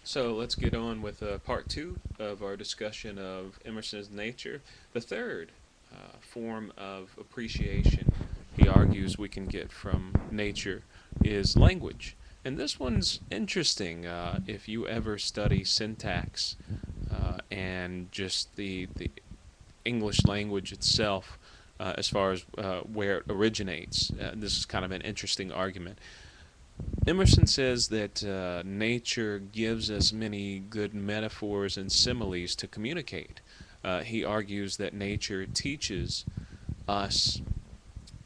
So let's get on with part two of our discussion of Emerson's nature. The third form of appreciation he argues we can get from nature is language. And this one's interesting if you ever study syntax and just the English language itself as far as where it originates. This is kind of an interesting argument. Emerson says that nature gives us many good metaphors and similes to communicate. He argues that nature teaches us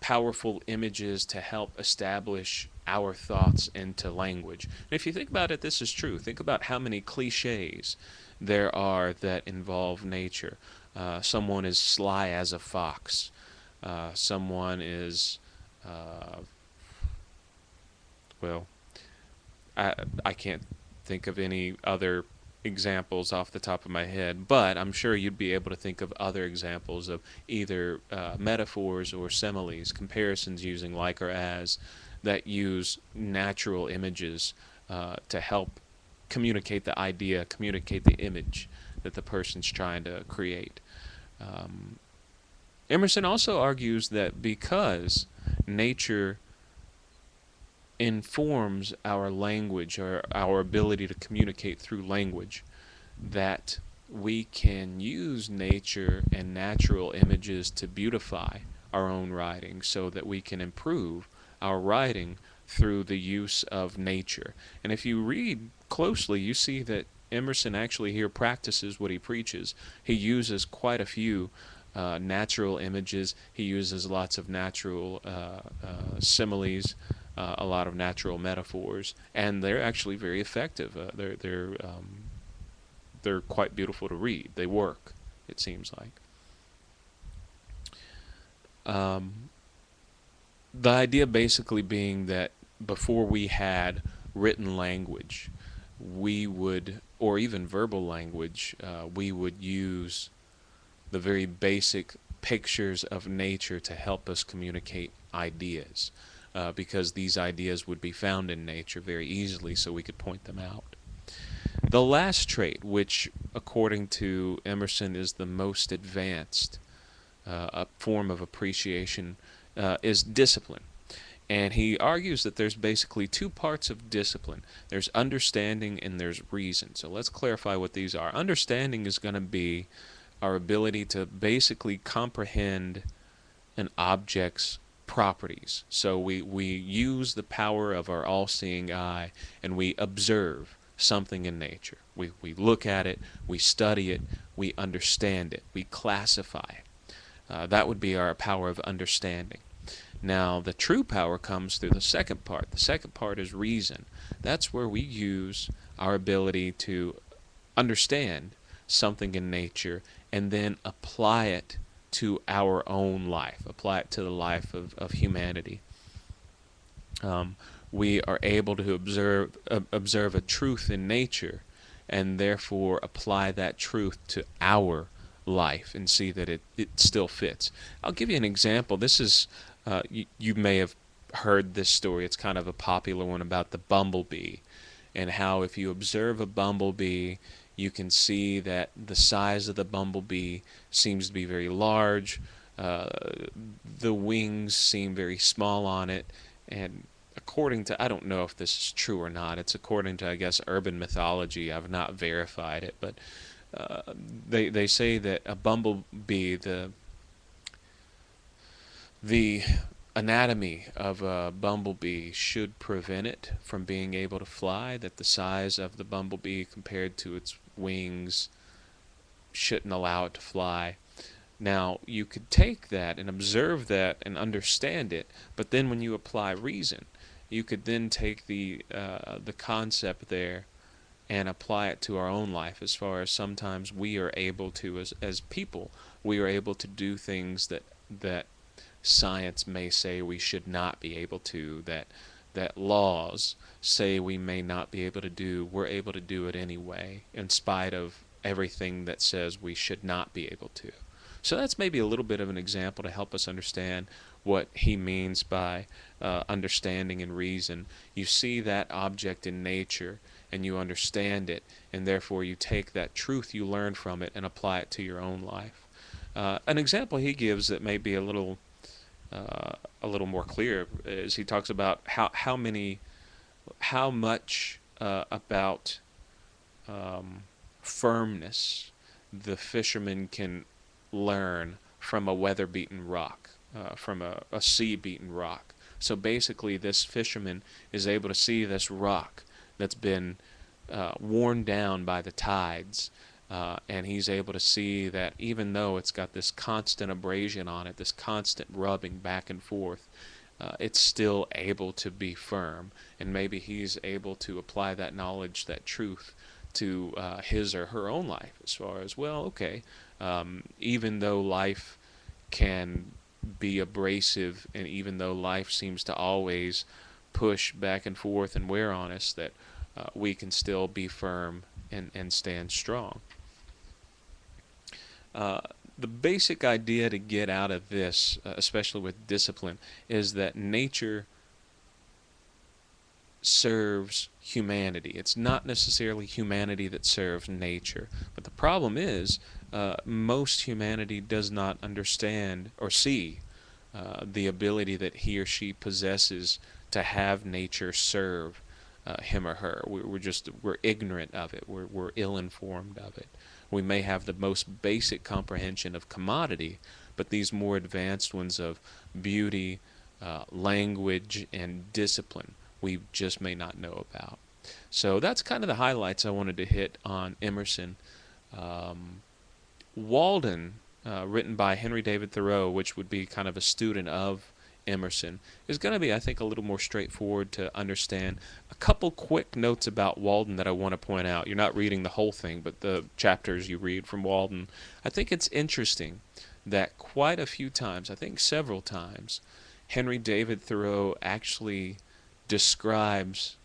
powerful images to help establish our thoughts into language. And if you think about it, this is true. Think about how many cliches there are that involve nature. Someone is sly as a fox. Someone is, uh, well, I can't think of any other examples off the top of my head, but I'm sure you'd be able to think of other examples of either metaphors or similes, comparisons using like or as, that use natural images to help communicate the idea, communicate the image that the person's trying to create. Um, Emerson also argues that because nature informs our language or our ability to communicate through language, that we can use nature and natural images to beautify our own writing so that we can improve our writing through the use of nature. And if you read closely, you see that Emerson actually here practices what he preaches. He uses quite a few natural images. He uses lots of natural similes, a lot of natural metaphors, and they're actually very effective. They're quite beautiful to read. They work, it seems like. Um, the idea basically being that before we had written language, we would, or even verbal language, we would use the very basic pictures of nature to help us communicate ideas, because these ideas would be found in nature very easily, so we could point them out. The last trait, which according to Emerson is the most advanced a form of appreciation, is discipline. And he argues that there's basically two parts of discipline. There's understanding and there's reason. So let's clarify what these are. Understanding is going to be our ability to basically comprehend an object's properties. So we use the power of our all-seeing eye and we observe something in nature. We look at it, we study it, we understand it, we classify it. That would be our power of understanding. Now, the true power comes through the second part. The second part is reason. That's where we use our ability to understand something in nature and then apply it to our own life, apply it to the life of humanity. Um, we are able to observe a truth in nature and therefore apply that truth to our life and see that it still fits. I'll give you an example. This is, you may have heard this story. It's kind of a popular one about the bumblebee and how if you observe a bumblebee, you can see that the size of the bumblebee seems to be very large. Uh, the wings seem very small on it, and according to, I don't know if this is true or not, it's according to, I guess, urban mythology. I've not verified it, but uh, they say that a bumblebee, the anatomy of a bumblebee should prevent it from being able to fly, that the size of the bumblebee compared to its wings shouldn't allow it to fly. Now, you could take that and observe that and understand it, but then when you apply reason, you could then take the concept there and apply it to our own life, as far as sometimes we are able to, as people, we are able to do things that science may say we should not be able to, that laws say we may not be able to do. We're able to do it anyway, in spite of everything that says we should not be able to. So that's maybe a little bit of an example to help us understand what he means by understanding and reason. You see that object in nature, and you understand it, and therefore you take that truth you learn from it and apply it to your own life. An example he gives that may be a little more clear is he talks about how much about firmness the fisherman can learn from a weather-beaten rock, from a sea-beaten rock. So basically, this fisherman is able to see this rock that's been worn down by the tides, and he's able to see that even though it's got this constant abrasion on it, this constant rubbing back and forth, it's still able to be firm. And maybe he's able to apply that knowledge, that truth, to his or her own life, as far as, well, okay, even though life can be abrasive, and even though life seems to always push back and forth and wear on us, that we can still be firm and stand strong. The basic idea to get out of this, especially with discipline, is that nature serves humanity. It's not necessarily humanity that serves nature. But the problem is, most humanity does not understand or see the ability that he or she possesses to have nature serve him or her. We're ignorant of it. We're ill-informed of it. We may have the most basic comprehension of commodity, but these more advanced ones of beauty, language, and discipline, we just may not know about. So that's kind of the highlights I wanted to hit on Emerson. Walden, written by Henry David Thoreau, which would be kind of a student of Emerson, is going to be, I think, a little more straightforward to understand. A couple quick notes about Walden that I want to point out. You're not reading the whole thing, but the chapters you read from Walden. I think it's interesting that quite a few times, I think several times, Henry David Thoreau actually describes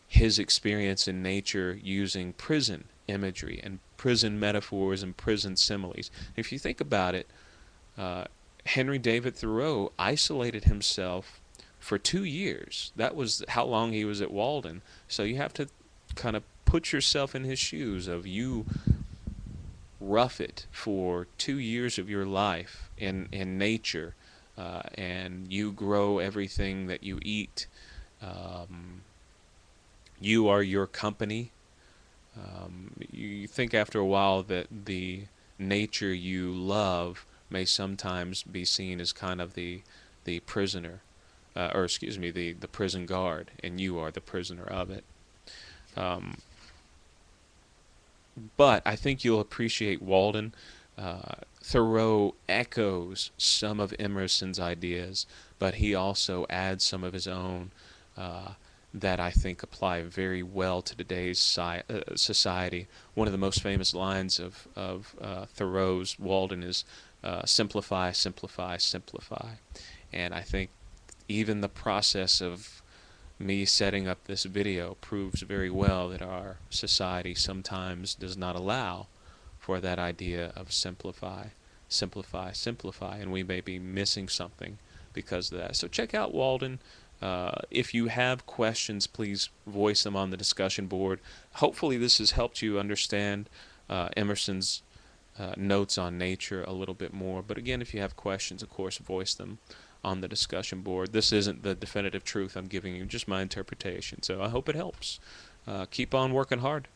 his experience in nature using prison imagery and prison metaphors and prison similes. If you think about it, Henry David Thoreau isolated himself for 2 years. That was how long he was at Walden. So you have to kind of put yourself in his shoes of you rough it for 2 years of your life in nature, and you grow everything that you eat. You are your company. You think after a while that the nature you love may sometimes be seen as kind of the prisoner, or excuse me, the prison guard, and you are the prisoner of it. But I think you'll appreciate Walden. Thoreau echoes some of Emerson's ideas, but he also adds some of his own that I think apply very well to today's society. One of the most famous lines of Thoreau's Walden is simplify, simplify, simplify. And I think even the process of me setting up this video proves very well that our society sometimes does not allow for that idea of simplify, simplify, simplify, and we may be missing something because of that. So check out Walden. If you have questions, please voice them on the discussion board. Hopefully this has helped you understand Emerson's notes on nature a little bit more. But again, if you have questions, of course, voice them on the discussion board. This isn't the definitive truth I'm giving you, just my interpretation. So I hope it helps. Keep on working hard.